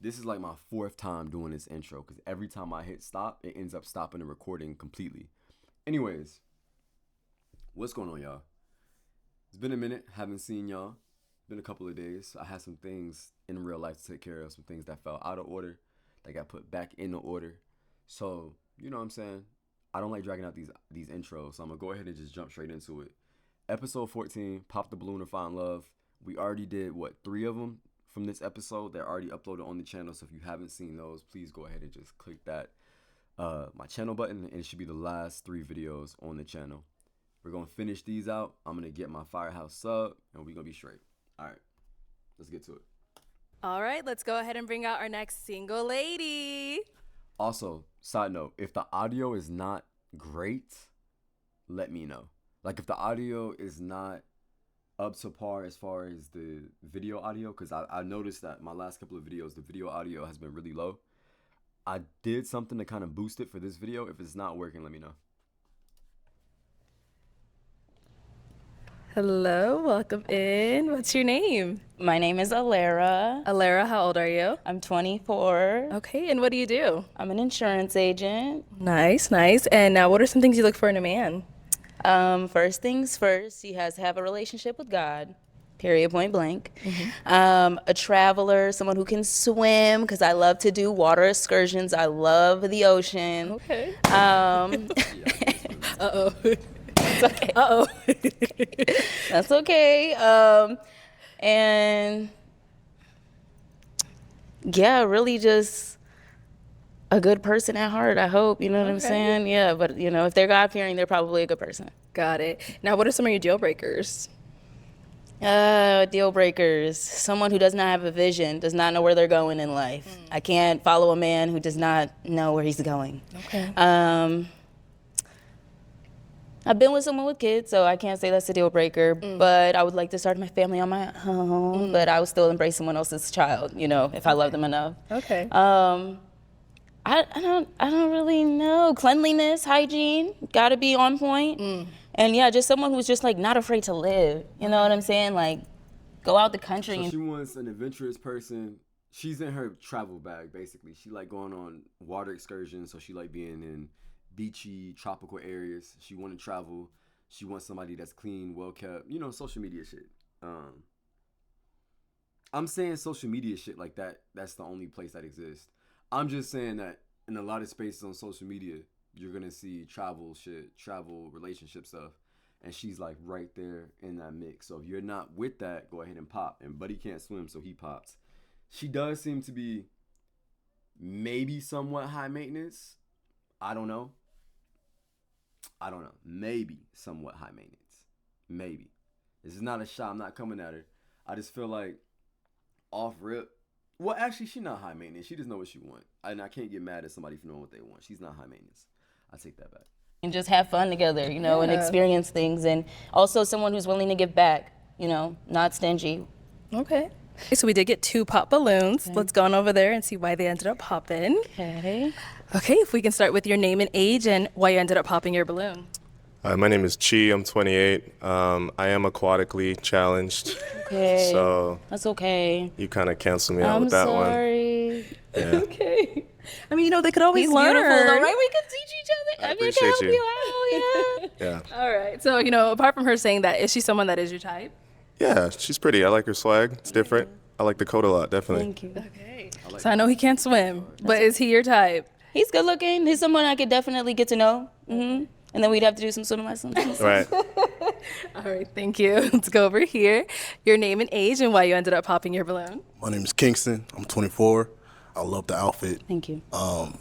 This is like my fourth time doing this intro because every time I hit stop, it ends up stopping the recording completely. Anyways, what's going on, y'all? It's been a minute. Haven't seen y'all. Been a couple of days. I had some things in real life to take care of. Some things that fell out of order that got put back into order. So, you know what I'm saying? I don't like dragging out these intros. So I'm going to go ahead and just jump straight into it. Episode 14, Pop the Balloon and Find Love. We already did, 3 of them from this episode. They're already uploaded on the channel. So if you haven't seen those, please go ahead and just click that my channel button. And it should be the last 3 videos on the channel. We're going to finish these out. I'm going to get my Firehouse sub, and we're going to be straight. All right, let's get to it. All right, let's go ahead and bring out our next single lady. Also, side note, if the audio is not great, let me know. Like if the audio is not up to par as far as the video audio, because I noticed that my last couple of videos, the video audio has been really low. I did something to kind of boost it for this video. If it's not working, let me know. Hello, welcome in. What's your name? My name is Alara. Alara, how old are you? I'm 24. Okay, and what do you do? I'm an insurance agent. Nice, nice. And now what are some things you look for in a man? First things first, he has to have a relationship with God, period, point blank. A traveler, someone who can swim, because I love to do water excursions. I love the ocean. Okay. Uh-oh. That's okay. Uh-oh. That's okay. And yeah, really just a good person at heart, I hope. You know what I'm saying? Yeah, but you know, if they're God-fearing, they're probably a good person. Got it. Now, what are some of your deal breakers? Deal breakers. Someone who does not have a vision, does not know where they're going in life. I can't follow a man who does not know where he's going. Okay. I've been with someone with kids, so I can't say that's a deal breaker, but I would like to start my family on my own, but I would still embrace someone else's child, you know, if I love them enough. Okay. I don't really know. Cleanliness, hygiene, gotta be on point. And yeah, just someone who's just like not afraid to live. You know what I'm saying? Like, go out the country. So and she wants an adventurous person. She's in her travel bag, basically. She like going on water excursions, so she like being in beachy, tropical areas. She want to travel. She wants somebody that's clean, well kept. You know, social media shit. I'm saying social media shit like that. That's the only place that exists. I'm just saying that in a lot of spaces on social media, you're gonna see travel shit, travel relationship stuff, and she's like right there in that mix. So if you're not with that, go ahead and pop. And Buddy can't swim, so he pops. She does seem to be maybe somewhat high maintenance. I don't know. Maybe somewhat high maintenance. Maybe. This is not a shot. I'm not coming at her. I just feel like off rip. Well, actually, she's not high maintenance. She just know what she wants. And I can't get mad at somebody for knowing what they want. She's not high maintenance. I take that back. and just have fun together, you know, and experience things. And also someone who's willing to give back, you know, not stingy. Okay. So we did get 2 pop balloons. Okay. Let's go on over there and see why they ended up popping. Okay. Okay, if we can start with your name and age and why you ended up popping your balloon. My name is Chi. I'm 28. I am aquatically challenged. Okay. So that's okay. You kind of canceled me out with that one. I'm sorry. Yeah. Okay. I mean, you know, they could always He's learn. beautiful, though, right? We could teach each other. I I can appreciate help you. you out, yeah. Yeah. All right. So, you know, apart from her saying that, is she someone that is your type? Yeah, she's pretty. I like her swag. It's different. I like the coat a lot, definitely. Thank you. Okay. So I know he can't swim, but is he your type? He's good looking. He's someone I could definitely get to know. Mm-hmm. And then we'd have to do some swimming lessons. Right. All right, thank you. Let's go over here. Your name and age and why you ended up popping your balloon. My name is Kingston. I'm 24. I love the outfit. Thank you. I'm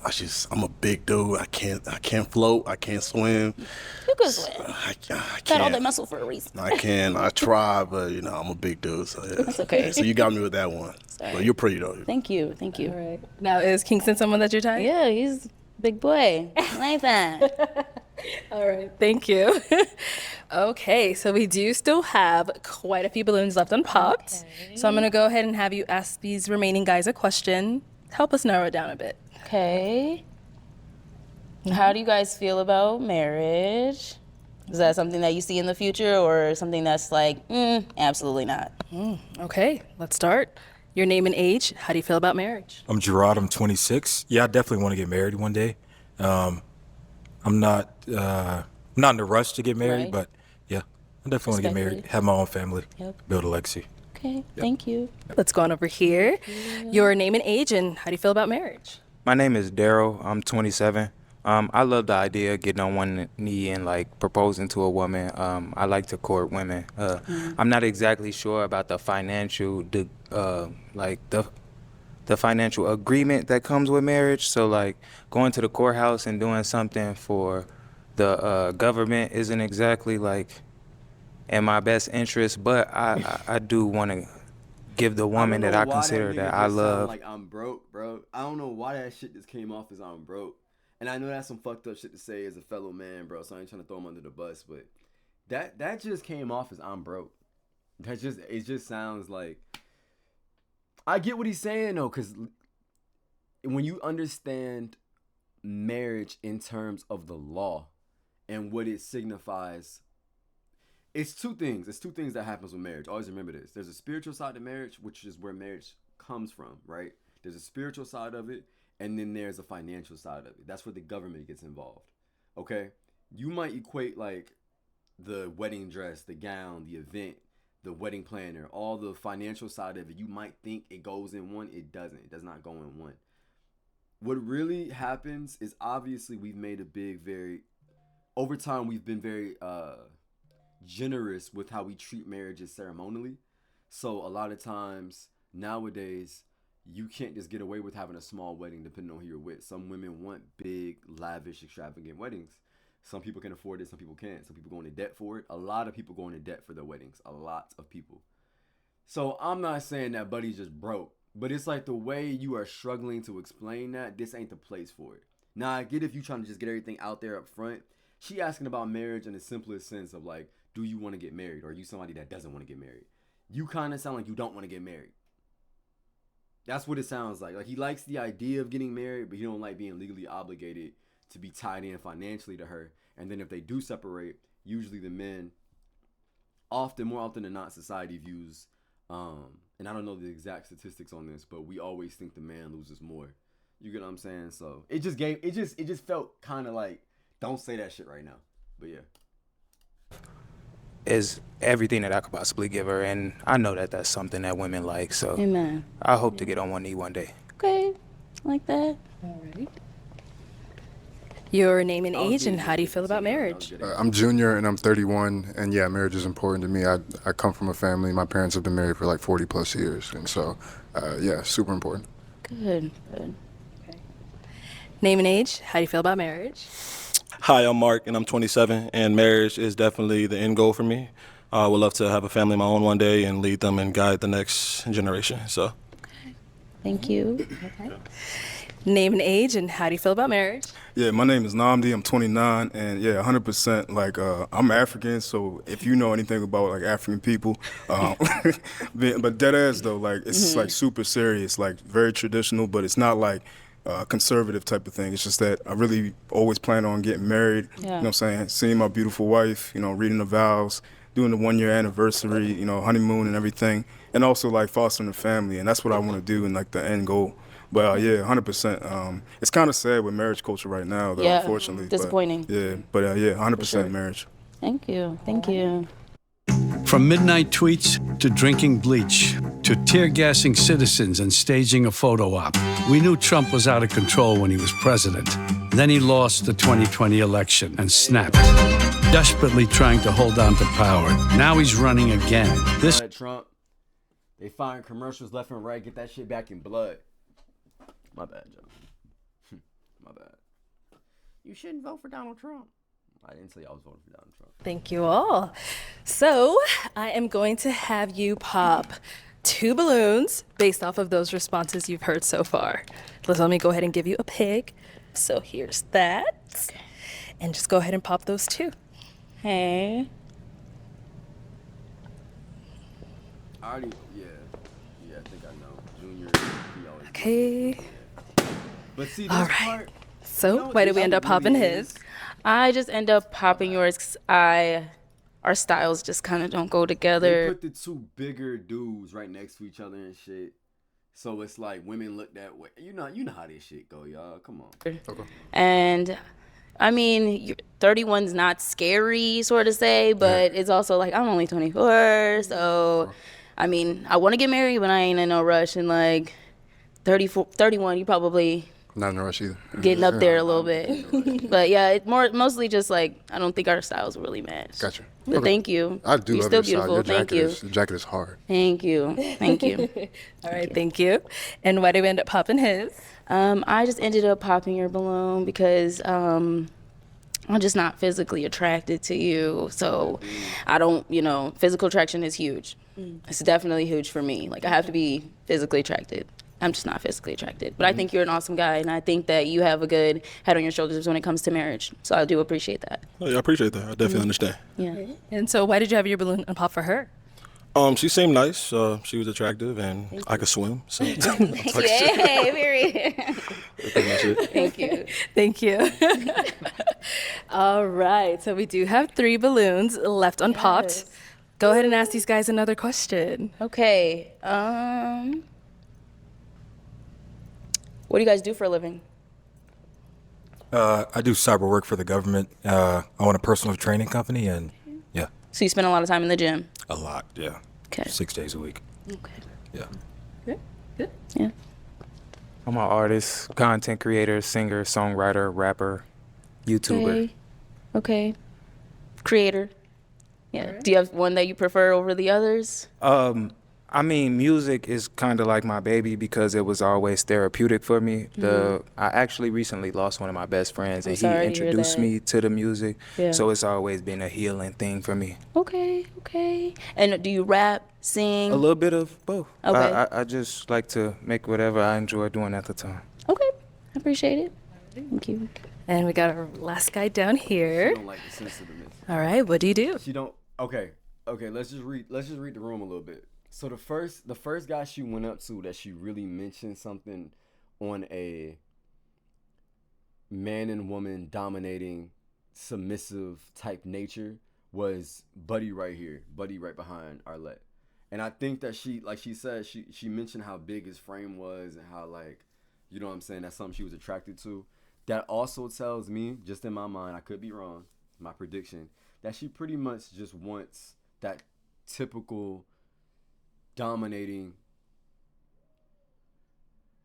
a big dude. I can't float. I can't swim. You can swim. I Got can't. all that muscle for a reason. I can. I try, but you know, I'm a big dude. So yeah. That's okay. So you got me with that one. But you're pretty though. Thank you. Thank you. All right. Now, is Kingston someone that's your type? Yeah, he's a big boy. I like that. All right, thank you. Okay, so we do still have quite a few balloons left unpopped. Okay. So I'm going to go ahead and have you ask these remaining guys a question. Help us narrow it down a bit. Okay. How do you guys feel about marriage? Is that something that you see in the future or something that's like, absolutely not? Okay, let's start. Your name and age. How do you feel about marriage? I'm Gerard. I'm 26. Yeah, I definitely want to get married one day. I'm not in a rush to get married, Right. but yeah, I definitely want to get married, Respectfully. have my own family, Yep. build a legacy. Okay, thank you. Let's go on over here. Your name and age, and how do you feel about marriage? My name is Daryl. I'm 27. I love the idea of getting on one knee and like proposing to a woman. I like to court women. I'm not exactly sure about the financial, the financial agreement that comes with marriage. So like going to the courthouse and doing something for the government isn't exactly like in my best interest. But I do want to give the woman that I consider that I love. Like I'm broke, bro. I don't know why that shit just came off as I'm broke. And I know that's some fucked up shit to say as a fellow man, bro. So I ain't trying to throw him under the bus, but that just came off as I'm broke. It just sounds like I get what he's saying though, because when you understand marriage in terms of the law and what it signifies, it's two things. It's two things that happens with marriage. Always remember this. There's a spiritual side to marriage, which is where marriage comes from, right? There's a spiritual side of it, and then there's a financial side of it. That's where the government gets involved. Okay? You might equate like the wedding dress, the gown, the event, the wedding planner, all the financial side of it. You might think it goes in one. It doesn't. It does not go in one. What really happens is obviously we've made a big, over time we've been very generous with how we treat marriages ceremonially. So a lot of times nowadays you can't just get away with having a small wedding depending on who you're with. Some women want big, lavish, extravagant weddings. Some people can afford it, some people can't. Some people go into debt for it. A lot of people go into debt for their weddings. A lot of people. So I'm not saying that Buddy's just broke, but it's like the way you are struggling to explain that, this ain't the place for it. Now I get if you trying to just get everything out there up front. She asking about marriage in the simplest sense of like, do you want to get married? Or are you somebody that doesn't want to get married? You kind of sound like you don't want to get married. That's what it sounds like. Like he likes the idea of getting married, but he don't like being legally obligated to be tied in financially to her. And then if they do separate, usually the men, more often than not, society views, and I don't know the exact statistics on this, but we always think the man loses more. You get what I'm saying? So it just felt kind of like, don't say that shit right now. But yeah. Is everything that I could possibly give her, and I know that that's something that women like. So Amen. I hope to get on one knee one day. Okay, like that. All right. Your name and age, and how do you feel about marriage? I'm Junior and I'm 31, and yeah, marriage is important to me. I come from a family. My parents have been married for like 40 plus years, and so yeah, super important. Good, good. Okay. Name and age, how do you feel about marriage? Hi, I'm Mark, and I'm 27, and marriage is definitely the end goal for me. I would love to have a family of my own one day and lead them and guide the next generation. So, Thank you. Okay. Name and age, and how do you feel about marriage? Yeah, my name is Namdi. I'm 29, and yeah, 100%. Like I'm African, so if you know anything about like African people, but dead ass though, like it's like super serious, like very traditional, but it's not like conservative type of thing. It's just that I really always plan on getting married. Yeah. You know what I'm saying? Seeing my beautiful wife, you know, reading the vows, doing the 1-year anniversary, you know, honeymoon and everything, and also like fostering a family, and that's what I want to do in like the end goal. But yeah, 100%. It's kind of sad with marriage culture right now, though, Yeah, unfortunately. disappointing. But yeah, 100% sure. marriage. Thank you. Thank you. From midnight tweets to drinking bleach to tear-gassing citizens and staging a photo op, we knew Trump was out of control when he was president. Then he lost the 2020 election and snapped, desperately trying to hold on to power. Now he's running again. This Trump, they find commercials left and right, get that shit back in blood. My bad, Joe. My bad. You shouldn't vote for Donald Trump. I didn't say I was voting for Donald Trump. Thank you all. So I am going to have you pop 2 balloons based off of those responses you've heard so far. Let me go ahead and give you a pig. So here's that. And just go ahead and pop those 2. Hey. I already, yeah, I think I know. Junior, he always. Okay. But see, this All right. part. So you know, why did we this end up really popping is- his? I just end up popping yours 'cause our styles just kind of don't go They together. put the 2 bigger dudes right next to each other and shit. So it's like women look that way. You know how this shit go, y'all. Come on. Okay. And I mean, 31's not scary, sort of say, but it's also like I'm only 24, so I mean, I want to get married, but I ain't in no rush. And like 34, 31, you probably Not in a rush either. getting up there a little bit. But yeah, it mostly just like I don't think our styles really match. Gotcha. But thank you. I do You're love still your beautiful. style. Thank you. Your jacket is hard. Thank you. Thank you. All right, thank you. And why did we end up popping his? I just ended up popping your balloon because I'm just not physically attracted to you. So I don't, physical attraction is huge. It's definitely huge for me. Like I have to be physically attracted. I'm just not physically attracted. But I think you're an awesome guy, and I think that you have a good head on your shoulders when it comes to marriage. So I do appreciate that. Oh, yeah, I appreciate that. I definitely understand. Yeah. And so why did you have your balloon pop for her? She seemed nice. She was attractive, and I could swim. So Hey, period. Thank you. Thank you. All right, so we do have 3 balloons left unpopped. Go ahead and ask these guys another question. Okay. What do you guys do for a living? I do cyber work for the government. I own a personal training company, and yeah, So you spend a lot of time in the gym. a lot. Yeah, Okay. 6 days a week. Okay. Yeah. Yeah. I'm an artist, content creator, singer, songwriter, rapper, YouTuber. Okay. Creator. Yeah. Do you have one that you prefer over the others? I mean, music is kind of like my baby because it was always therapeutic for me. I actually recently lost one of my best friends, and he sorry to hear introduced that. me to the music. Yeah. So it's always been a healing thing for me. Okay. And do you rap, sing? A little bit of both. Okay. I just like to make whatever I enjoy doing at the time. Okay. I appreciate it. Thank you. And we got our last guy down here. She don't like the sensitiveness. All right, what do you do? She don't. Okay. Let's just read the room a little bit. So the first guy she went up to that she really mentioned something on a man and woman dominating, submissive type nature was Buddy right here. Buddy right behind Arlette. And I think that she said, she mentioned how big his frame was and how, like, you know what I'm saying, that's something she was attracted to. That also tells me, just in my mind, I could be wrong, my prediction, that she pretty much just wants that typical dominating.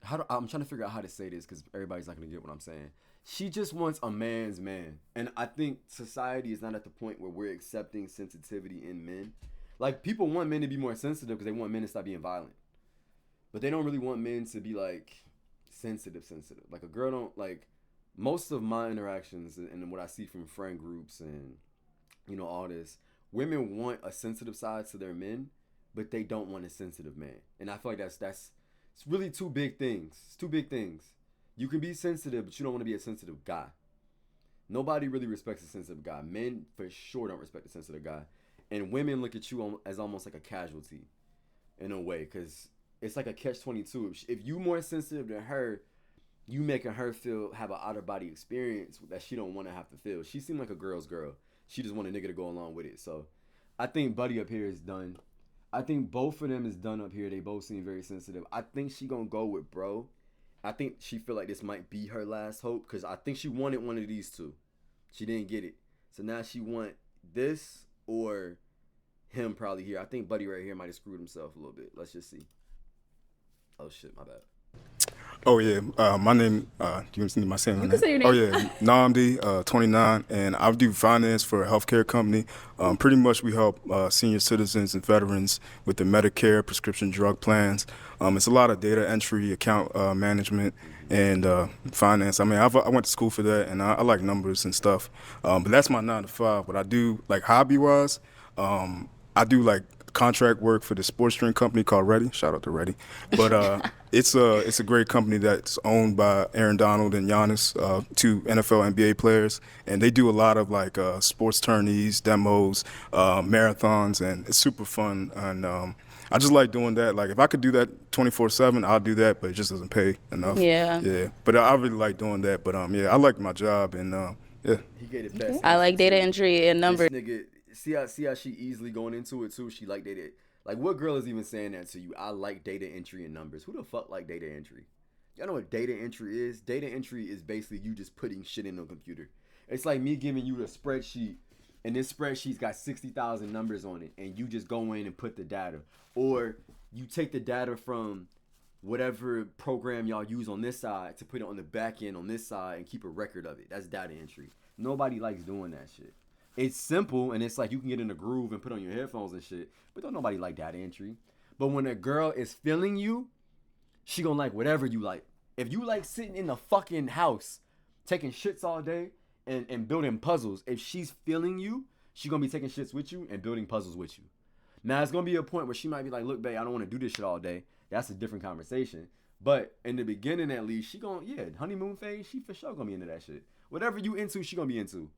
I'm trying to figure out how to say this because everybody's not going to get what I'm saying. She just wants a man's man. And I think society is not at the point where we're accepting sensitivity in men. Like, people want men to be more sensitive because they want men to stop being violent. But they don't really want men to be, like, sensitive. Like, a girl don't, like, most of my interactions and what I see from friend groups and, all this, women want a sensitive side to their men, but they don't want a sensitive man. And I feel like that's it's really two big things. It's two big things. You can be sensitive, but you don't want to be a sensitive guy. Nobody really respects a sensitive guy. Men, for sure, don't respect a sensitive guy. And women look at you as almost like a casualty in a way, because it's like a catch-22. If you more sensitive than her, you making her have an out-of-body experience that she don't want to have to feel. She seemed like a girl's girl. She just want a nigga to go along with it. So I think Buddy up here is done. I think both of them is done up here. They both seem very sensitive. I think she gonna go with bro. I think she feel like this might be her last hope because I think she wanted one of these two. She didn't get it. So now she want this or him probably here. I think Buddy right here might have screwed himself a little bit. Let's just see. Oh shit, my bad. Oh yeah, my name. Do you want my saying? You can say your name. Oh yeah, Namdi, 29, and I do finance for a healthcare company. Pretty much we help senior citizens and veterans with the Medicare prescription drug plans. It's a lot of data entry, account management, and finance. I mean, I went to school for that, and I like numbers and stuff. But that's my 9 to 5. What I do, like hobby wise, I do like contract work for the sports drink company called Ready. Shout out to Ready. But it's a great company that's owned by Aaron Donald and Giannis, 2 NFL NBA players, and they do a lot of like sports tourneys, demos, marathons, and it's super fun. And I just like doing that. Like if I could do that 24/7, I'll do that, but it just doesn't pay enough. Yeah. But I really like doing that. But yeah, I like my job, and yeah. He get it best. I like data entry and numbers. This nigga, see how she easily going into it too. She like data. Like, what girl is even saying that to you? I like data entry and numbers. Who the fuck like data entry? Y'all know what data entry is? Data entry is basically you just putting shit in a computer. It's like me giving you a spreadsheet, and this spreadsheet's got 60,000 numbers on it, and you just go in and put the data. Or you take the data from whatever program y'all use on this side to put it on the back end on this side and keep a record of it. That's data entry. Nobody likes doing that shit. It's simple, and it's like you can get in a groove and put on your headphones and shit, but don't nobody like data entry. But when a girl is feeling you, she gonna like whatever you like. If you like sitting in the fucking house taking shits all day and building puzzles, if she's feeling you, she gonna be taking shits with you and building puzzles with you. Now, it's gonna be a point where she might be like, look, babe, I don't want to do this shit all day. That's a different conversation. But in the beginning, at least, she gonna, honeymoon phase, she for sure gonna be into that shit. Whatever you into, she gonna be into.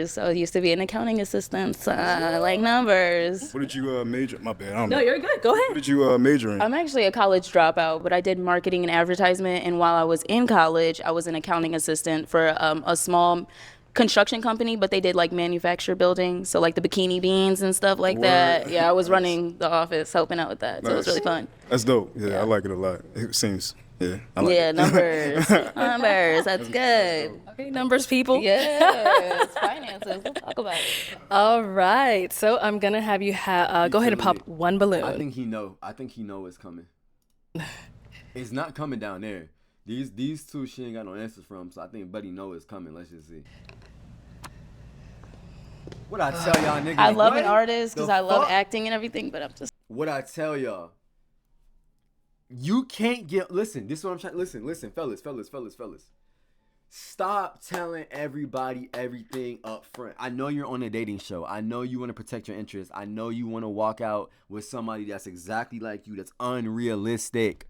So I used to be an accounting assistant, so I like numbers. What did you major? My bad. I don't No, know. you're good. Go ahead. What did you major in? I'm actually a college dropout, but I did marketing and advertisement. And while I was in college, I was an accounting assistant for a small construction company, but they did like manufacture buildings. So like the bikini beans and stuff like that. Yeah, I was running the office, helping out with that. So it was really fun. That's dope. Yeah, I like it a lot. It seems, I like Yeah, it. numbers. Numbers. That's good. Okay, numbers, people. Yes, finances. We'll talk about it. All right. So I'm going to have you go ahead and pop one balloon. I think he know it's coming. It's not coming down there. These two she ain't got no answers from, so I think Buddy know it's coming. Let's just see. What I tell y'all niggas? I love an what artist because the I love fuck? acting and everything, but I'm just. What I tell y'all, you can't get. Listen, this is what I'm trying. Listen, fellas. Stop telling everybody everything up front. I know you're on a dating show. I know you want to protect your interests. I know you want to walk out with somebody that's exactly like you. That's unrealistic.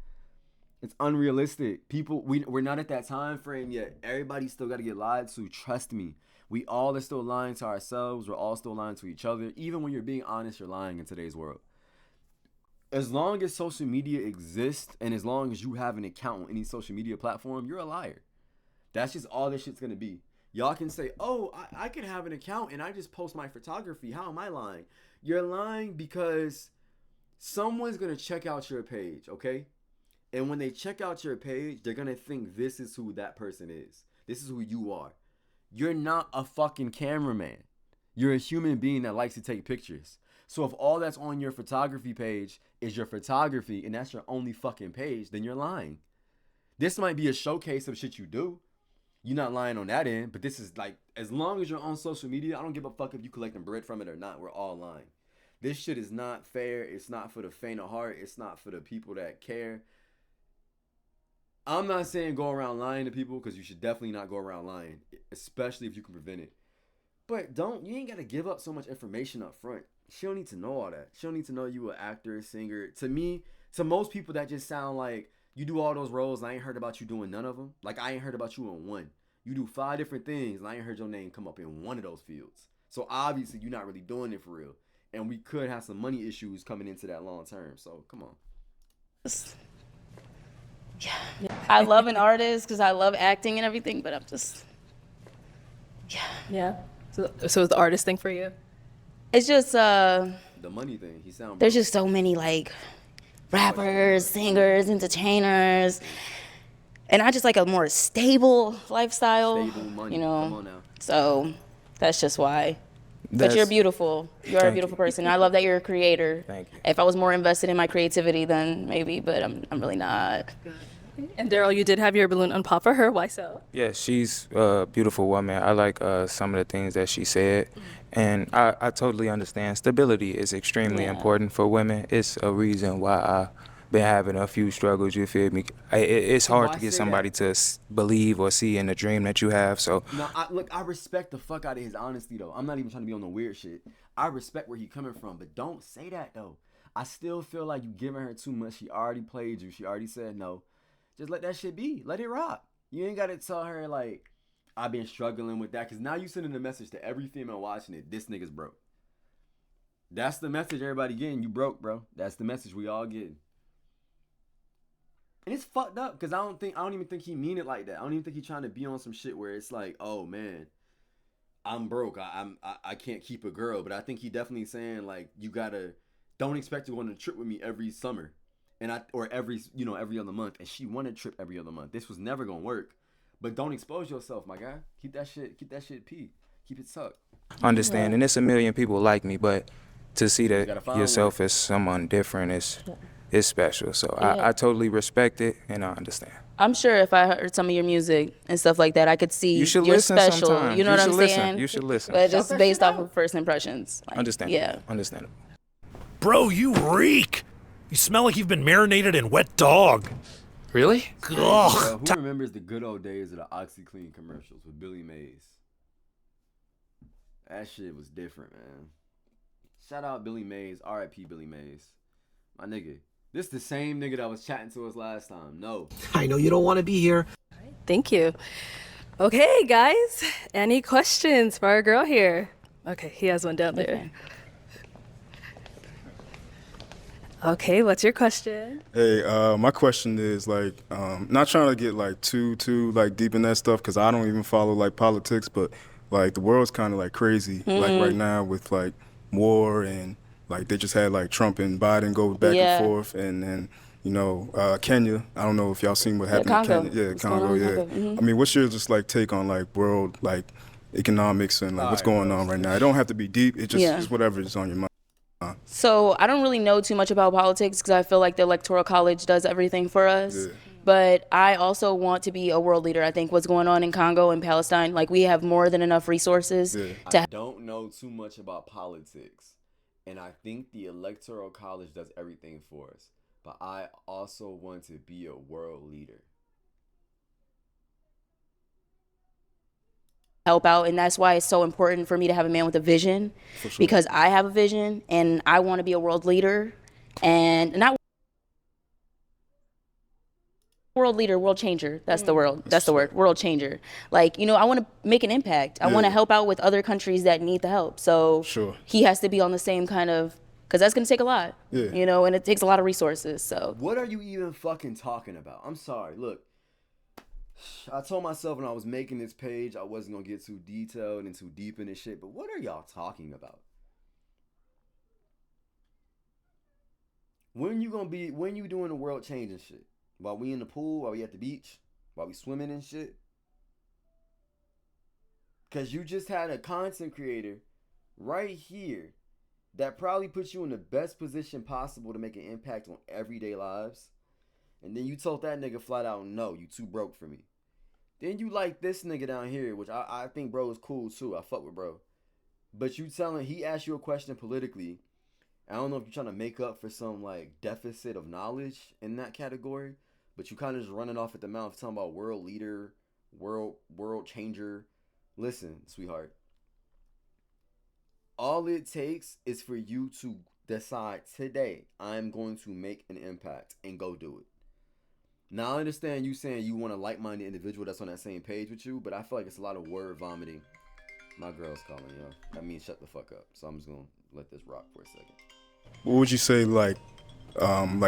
It's unrealistic. People, we're not at that time frame yet. Everybody still got to get lied to. Trust me. We all are still lying to ourselves. We're all still lying to each other. Even when you're being honest, you're lying in today's world. As long as social media exists and as long as you have an account on any social media platform, you're a liar. That's just all this shit's going to be. Y'all can say, oh, I could have an account and I just post my photography. How am I lying? You're lying because someone's going to check out your page, okay? And when they check out your page, they're going to think this is who that person is. This is who you are. You're not a fucking cameraman. You're a human being that likes to take pictures. So if all that's on your photography page is your photography and that's your only fucking page, then you're lying. This might be a showcase of shit you do. You're not lying on that end, but this is like, as long as you're on social media, I don't give a fuck if you collecting bread from it or not. We're all lying. This shit is not fair. It's not for the faint of heart. It's not for the people that care. I'm not saying go around lying to people because you should definitely not go around lying, especially if you can prevent it. But you ain't got to give up so much information up front. She don't need to know all that. She don't need to know you an actor, singer. To me, to most people, that just sound like you do all those roles and I ain't heard about you doing none of them. Like I ain't heard about you in one. You do 5 different things and I ain't heard your name come up in one of those fields. So obviously you're not really doing it for real. And we could have some money issues coming into that long term. So come on. Yeah. I love an artist because I love acting and everything, but I'm just. Yeah. So it's the artist thing for you? It's just the money thing. He sound. There's just so many like rappers, singers, entertainers, and I just like a more stable lifestyle. Stable money. You know. Come on now. So that's just why. But you're beautiful. You're a beautiful person. I love that you're a creator. Thank you. If I was more invested in my creativity, then maybe, but I'm really not. And Daryl, you did have your balloon unpop for her. Why so? Yeah, she's a beautiful woman. I like some of the things that she said. And I totally understand. Stability is extremely important for women. It's a reason why I've been having a few struggles, you feel me? It's hard to get somebody to believe or see in the dream that you have, so. No, I respect the fuck out of his honesty, though. I'm not even trying to be on the weird shit. I respect where he coming from, but don't say that, though. I still feel like you giving her too much. She already played you. She already said no. Just let that shit be. Let it rock. You ain't got to tell her, like, I've been struggling with that. Because now you sending a message to every female watching it. This nigga's broke. That's the message everybody getting. You broke, bro. That's the message we all getting. And it's fucked up because I don't even think he mean it like that. I don't even think he's trying to be on some shit where it's like, oh, man, I'm broke. I can't keep a girl. But I think he definitely saying, like, you got to don't expect to go on a trip with me every summer, or every other month, and she wanted a trip every other month. This was never gonna work. But don't expose yourself, my guy. Keep that shit pee. Keep it tucked. Understand, and it's a million people like me, but to see that yourself as someone different is special. So I totally respect it, and I understand. I'm sure if I heard some of your music and stuff like that, I could see You should you're listen special. sometimes. You know You what I'm should listen. saying? You should listen. But just based off of first impressions. Like, Understandable. Yeah. Understandable. Bro, you reek. You smell like you've been marinated in wet dog. Really? Ugh. Who remembers the good old days of the OxyClean commercials with Billy Mays? That shit was different, man. Shout out Billy Mays, R.I.P. Billy Mays. My nigga. This the same nigga that was chatting to us last time. No. I know you don't want to be here. Thank you. Okay, guys. Any questions for our girl here? Okay, he has one down there. Okay, what's your question? Hey, my question is like, not trying to get like too like deep in that stuff because I don't even follow like politics, but like the world's kind of like crazy like right now with like war and like they just had like Trump and Biden go back and forth, and then Kenya. I don't know if y'all seen what happened in Kenya. Yeah, Congo. Yeah. I mean, what's your just like take on like world like economics and like what's going on right now? It don't have to be deep. It just whatever is on your mind. So I don't really know too much about politics because I feel like the Electoral College does everything for us. Yeah. But I also want to be a world leader. I think what's going on in Congo and Palestine, like we have more than enough resources. I don't know too much about politics, and I think the Electoral College does everything for us. But I also want to be a world leader. Help out, and that's why it's so important for me to have a man with a vision, because I have a vision and I want to be a world leader, and not world leader, world changer. That's the word. That's the word. World changer. Like, I want to make an impact. I want to help out with other countries that need the help. So he has to be on the same kind of, because that's going to take a lot, and it takes a lot of resources. So what are you even fucking talking about? I'm sorry. Look, I told myself when I was making this page, I wasn't going to get too detailed and too deep in this shit, but what are y'all talking about? When you doing the world changing shit? While we in the pool, while we at the beach, while we swimming and shit? Because you just had a content creator right here that probably puts you in the best position possible to make an impact on everyday lives. And then you told that nigga flat out, no, you too broke for me. Then you like this nigga down here, which I think bro is cool too. I fuck with bro. But you telling, he asked you a question politically. I don't know if you're trying to make up for some like deficit of knowledge in that category, but you kind of just running off at the mouth talking about world leader, world changer. Listen, sweetheart. All it takes is for you to decide today, I'm going to make an impact, and go do it. Now, I understand you saying you want a like-minded individual that's on that same page with you, but I feel like it's a lot of word vomiting. My girl's calling, yo. That means shut the fuck up. So I'm just going to let this rock for a second. What would you say like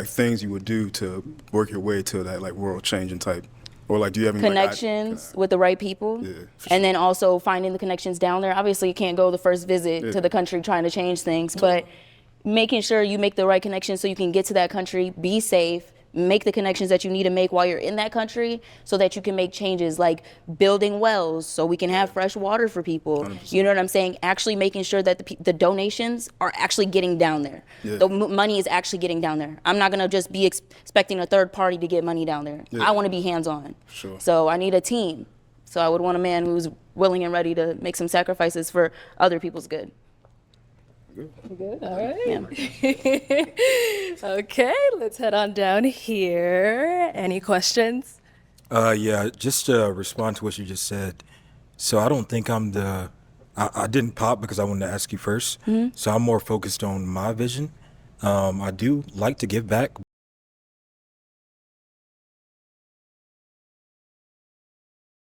things you would do to work your way to that like world-changing type? Or like, do you have any connections with the right people? Yeah, and then also finding the connections down there. Obviously, you can't go the first visit to the country trying to change things, but making sure you make the right connections so you can get to that country, be safe, make the connections that you need to make while you're in that country so that you can make changes, like building wells so we can have fresh water for people. 100%. You know what I'm saying? Actually making sure that the donations are actually getting down there. Yeah. The money is actually getting down there. I'm not gonna just be expecting a third party to get money down there. Yeah. I wanna be hands-on. Sure. So I need a team. So I would want a man who's willing and ready to make some sacrifices for other people's good. Good. All right. Okay, let's head on down here. Any questions? Yeah, just to respond to what you just said. So I don't think I'm I didn't pop because I wanted to ask you first. So I'm more focused on my vision. I do like to give back.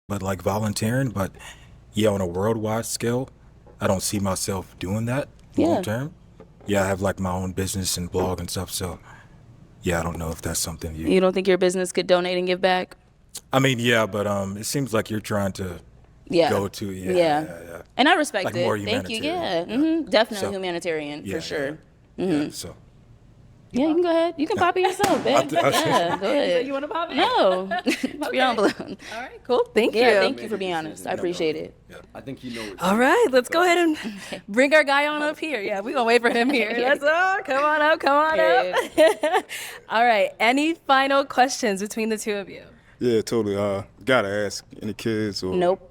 But like volunteering, but yeah, on a worldwide scale, I don't see myself doing that long term. Yeah, I have like my own business and blog and stuff, so yeah, I don't know if that's something You don't think your business could donate and give back? I mean, yeah, but it seems like you're trying to go to And I respect like it. more Thank you. humanitarian. Definitely So, humanitarian for sure. Yeah, so Yeah, you can go ahead. You can pop it yourself, babe. Yeah, go ahead. You want to pop it? No. Pop your own balloon. All right, cool. Thank you. Yeah, thank you for being honest. I appreciate it. I think he knows. All right, let's go ahead and bring our guy on up here. Yeah, we're going to wait for him here. Let's come on up, up. All right, any final questions between the two of you? Yeah, totally. Gotta ask, any kids or? Nope.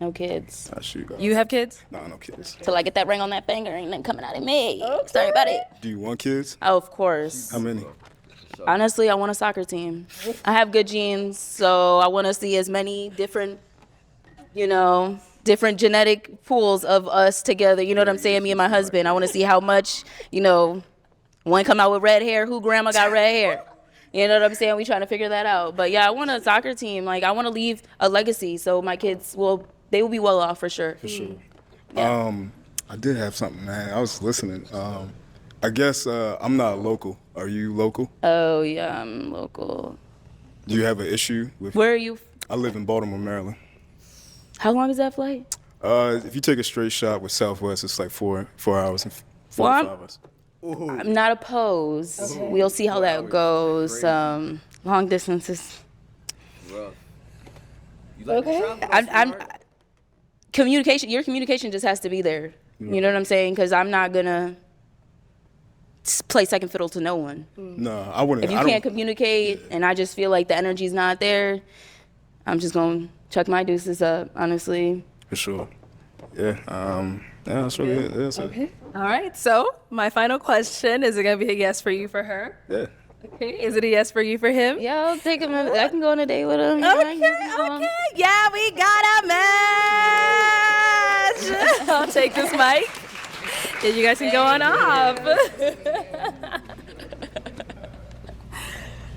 No kids. Shoot. You have kids? No kids. Till I get that ring on that finger, ain't nothing coming out of me. Sorry about it. Do you want kids? Oh, of course. How many? Honestly, I want a soccer team. I have good genes, so I want to see as many different, different genetic pools of us together. You know what I'm saying? Me and my husband. I want to see how much, one come out with red hair. Who grandma got red hair? You know what I'm saying? We trying to figure that out. But yeah, I want a soccer team. Like, I want to leave a legacy, so my kids will be well off for sure. For sure. Yeah. I did have something, man. I was listening. I guess I'm not local. Are you local? Oh yeah, I'm local. Do you have an issue with? Where are you? I live in Baltimore, Maryland. How long is that flight? If you take a straight shot with Southwest, it's like 4 hours and 45 hours. I'm not opposed. Okay. We'll see how that goes. Long distances. Okay. Communication. Your communication just has to be there. You know what I'm saying? Because I'm not gonna play second fiddle to no one. No, I wouldn't. If you can't communicate, and I just feel like the energy's not there, I'm just gonna chuck my deuces up. Honestly. For sure. Yeah. That's really it. That's okay. All right. So my final question: is it gonna be a yes for you for her? Yeah. Okay. Is it a yes for you for him? Yeah, I'll take him. I can go on a date with him. Okay. Yeah, we got a match. I'll take this mic. Yeah, you guys can go on off.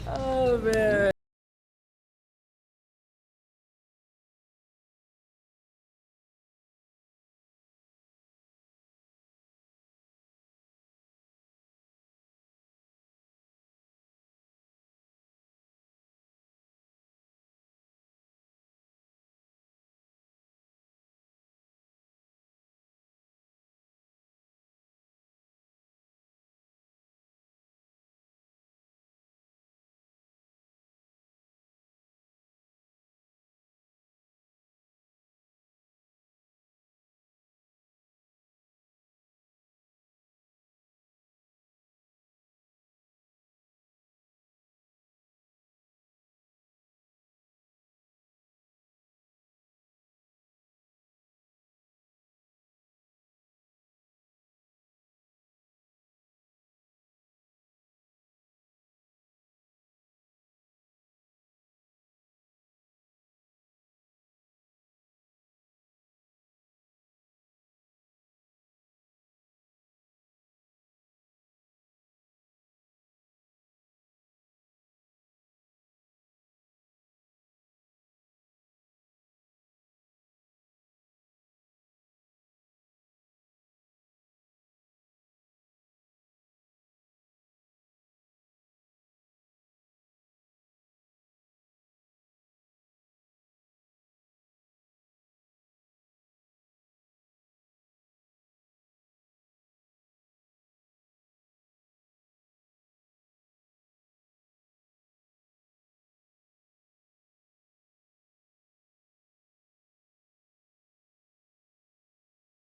Oh man.